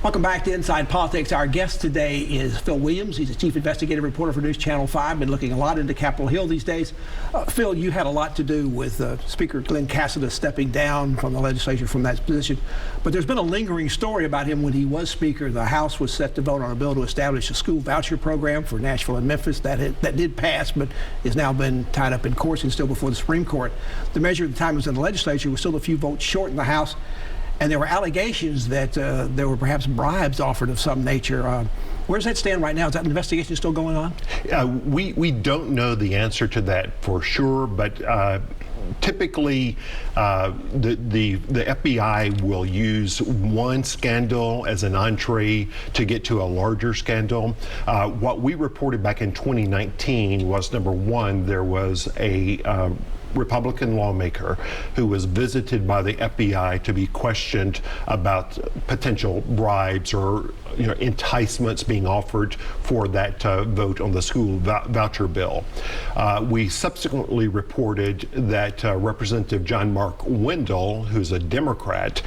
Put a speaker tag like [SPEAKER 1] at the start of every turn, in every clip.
[SPEAKER 1] Welcome back to Inside Politics. Our guest today is Phil Williams. He's a chief investigative reporter for News Channel 5, been looking a lot into Capitol Hill these days. Phil, you had a lot to do with Speaker Glen Casada stepping down from the legislature from that position. But there's been a lingering story about him when he was Speaker. The House was set to vote on a bill to establish a school voucher program for Nashville and Memphis. That did pass, but has now been tied up in courts and still before the Supreme Court. The measure at the time was in the legislature, was still a few votes short in the House. And there were allegations that there were perhaps bribes offered of some nature. Where does that stand right now? Is that investigation still going on?
[SPEAKER 2] We don't know the answer to that for sure, but typically the FBI will use one scandal as an entree to get to a larger scandal. What we reported back in 2019 was, number one, there was a Republican lawmaker who was visited by the FBI to be questioned about potential bribes or enticements being offered for that vote on the school voucher bill. We subsequently reported that Representative John Mark Wendell, who's a Democrat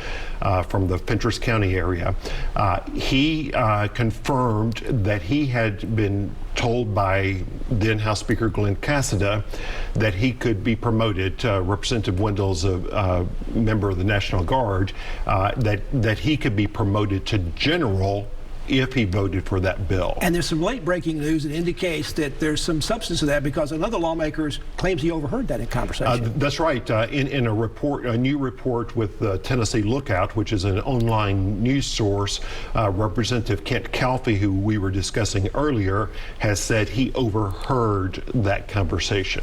[SPEAKER 2] from the Fentress County area, he confirmed that he had been told by then House Speaker Glen Casada that he could be promoted. Representative Wendell's a member of the National Guard, that he could be promoted to general if he voted for that bill.
[SPEAKER 1] And there's some late breaking news that indicates that there's some substance to that because another lawmaker claims he overheard that in conversation.
[SPEAKER 2] That's right. In a new report with the Tennessee Lookout, which is an online news source, Representative Kent Calfee, who we were discussing earlier, has said he overheard that conversation.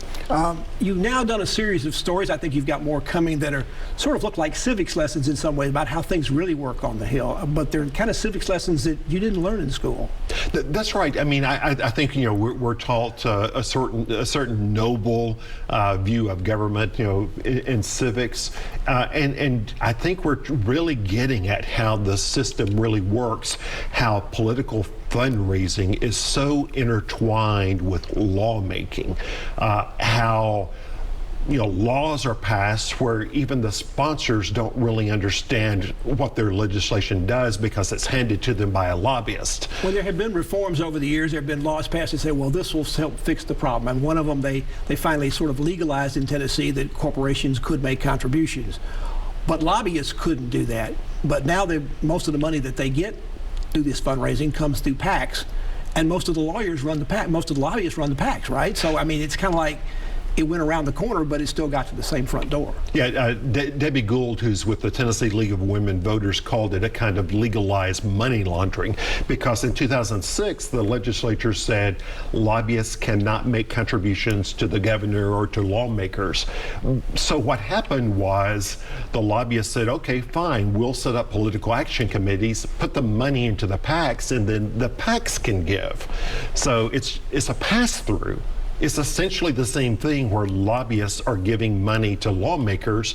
[SPEAKER 1] You've now done a series of stories. I think you've got more coming that are sort of look like civics lessons in some ways about how things really work on the Hill, but they're kind of civics lessons that you didn't learn in school.
[SPEAKER 2] That's right. I mean, I think we're taught a certain noble view of government, in civics, and I think we're really getting at how the system really works, how political fundraising is so intertwined with lawmaking, how laws are passed where even the sponsors don't really understand what their legislation does because it's handed to them by a lobbyist.
[SPEAKER 1] Well, there have been reforms over the years. There have been laws passed that say, well, this will help fix the problem. And one of them, they finally sort of legalized in Tennessee that corporations could make contributions. But lobbyists couldn't do that. But now most of the money that they get through this fundraising comes through PACs. And most of the lawyers run the PAC. Most of the lobbyists run the PACs, right? So, I mean, it's kind of like it went around the corner, but it still got to the same front door.
[SPEAKER 2] Yeah, Debbie Gould, who's with the Tennessee League of Women Voters, called it a kind of legalized money laundering because in 2006, the legislature said lobbyists cannot make contributions to the governor or to lawmakers. So what happened was the lobbyists said, okay, fine, we'll set up political action committees, put the money into the PACs, and then the PACs can give. So it's a pass-through. It's essentially the same thing where lobbyists are giving money to lawmakers,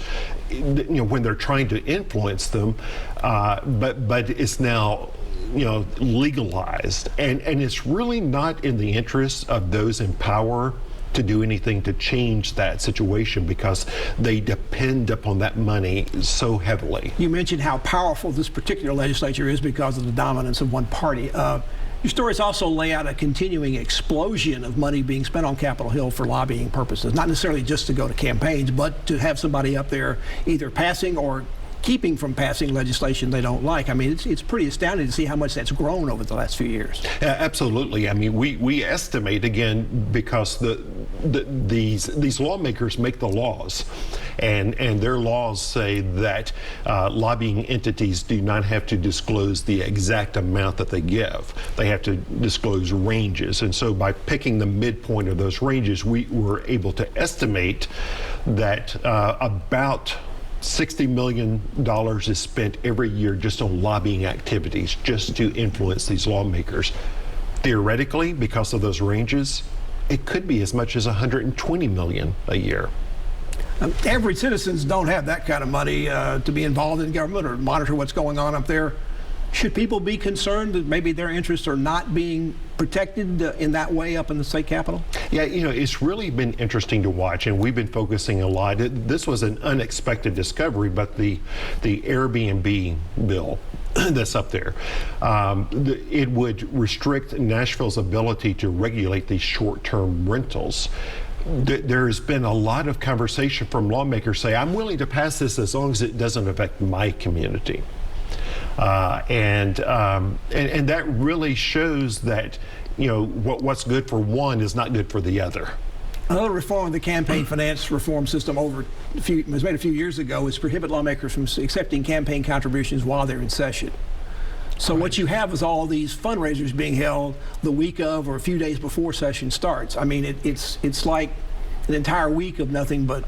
[SPEAKER 2] when they're trying to influence them, but it's now legalized, and it's really not in the interest of those in power to do anything to change that situation because they depend upon that money so heavily.
[SPEAKER 1] You mentioned how powerful this particular legislature is because of the dominance of one party. Your stories also lay out a continuing explosion of money being spent on Capitol Hill for lobbying purposes, not necessarily just to go to campaigns, but to have somebody up there either passing or keeping from passing legislation they don't like. I mean, it's pretty astounding to see how much that's grown over the last few years.
[SPEAKER 2] Absolutely. I mean, we estimate, again, because these lawmakers make the laws, and their laws say that lobbying entities do not have to disclose the exact amount that they give. They have to disclose ranges. And so by picking the midpoint of those ranges, we were able to estimate that about $60 million is spent every year just on lobbying activities, just to influence these lawmakers. Theoretically, because of those ranges, it could be as much as $120 million a year.
[SPEAKER 1] Average citizens don't have that kind of money to be involved in government or monitor what's going on up there. Should people be concerned that maybe their interests are not being protected in that way up in the state capitol?
[SPEAKER 2] Yeah, it's really been interesting to watch, and we've been focusing a lot. This was an unexpected discovery, but the Airbnb bill that's up there. It would restrict Nashville's ability to regulate these short-term rentals. There's been a lot of conversation from lawmakers say, I'm willing to pass this as long as it doesn't affect my community. And that really shows that, you know, what's good for one is not good for the other.
[SPEAKER 1] Another reform of the campaign finance reform system was made a few years ago is prohibit lawmakers from accepting campaign contributions while they're in session. So what you have is all these fundraisers being held the week of or a few days before session starts. I mean, it's like an entire week of nothing but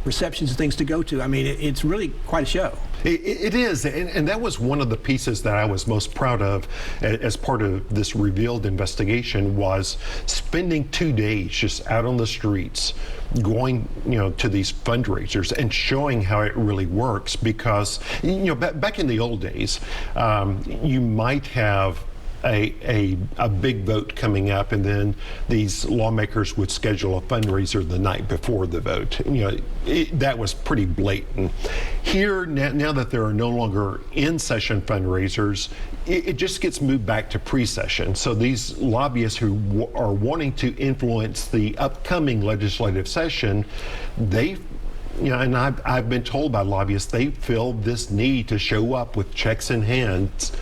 [SPEAKER 1] receptions and things to go to. I mean, it's really quite a show.
[SPEAKER 2] It is, and that was one of the pieces that I was most proud of as part of this revealed investigation, was spending 2 days just out on the streets, going, you know, to these fundraisers and showing how it really works. Because, you know, back in the old days, you might have a big vote coming up, and then these lawmakers would schedule a fundraiser the night before the vote. You know, that was pretty blatant. Here, now that there are no longer in-session fundraisers, it just gets moved back to pre-session. So these lobbyists who are wanting to influence the upcoming legislative session, they, you know, and I've been told by lobbyists, they feel this need to show up with checks in hands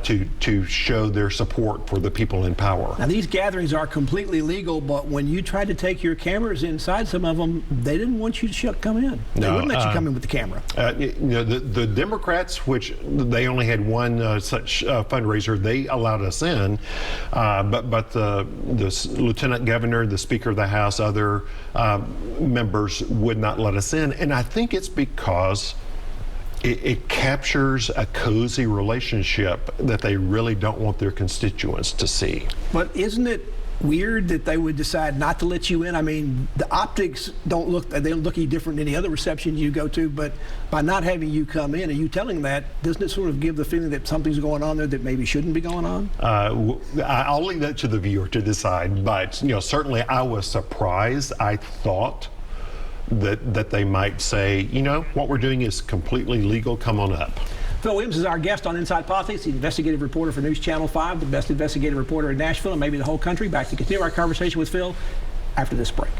[SPEAKER 2] to show their support for the people in power.
[SPEAKER 1] Now, these gatherings are completely legal, but when you tried to take your cameras inside some of them, they didn't want you to come in. They wouldn't let you come in with the camera.
[SPEAKER 2] You know, the Democrats, which they only had one such fundraiser, they allowed us in, but the Lieutenant Governor, the Speaker of the House, other members would not let us in, and I think it's because it captures a cozy relationship that they really don't want their constituents to see.
[SPEAKER 1] But isn't it weird that they would decide not to let you in? I mean, the optics they don't look any different than any other reception you go to, but by not having you come in and you telling that, doesn't it sort of give the feeling that something's going on there that maybe shouldn't be going on?
[SPEAKER 2] I'll leave that to the viewer to decide, but, you know, certainly I was surprised. I thought that they might say, you know, what we're doing is completely legal, come on up.
[SPEAKER 1] Phil Williams is our guest on Inside Politics, the investigative reporter for News Channel 5, the best investigative reporter in Nashville and maybe the whole country. Back to continue our conversation with Phil after this break.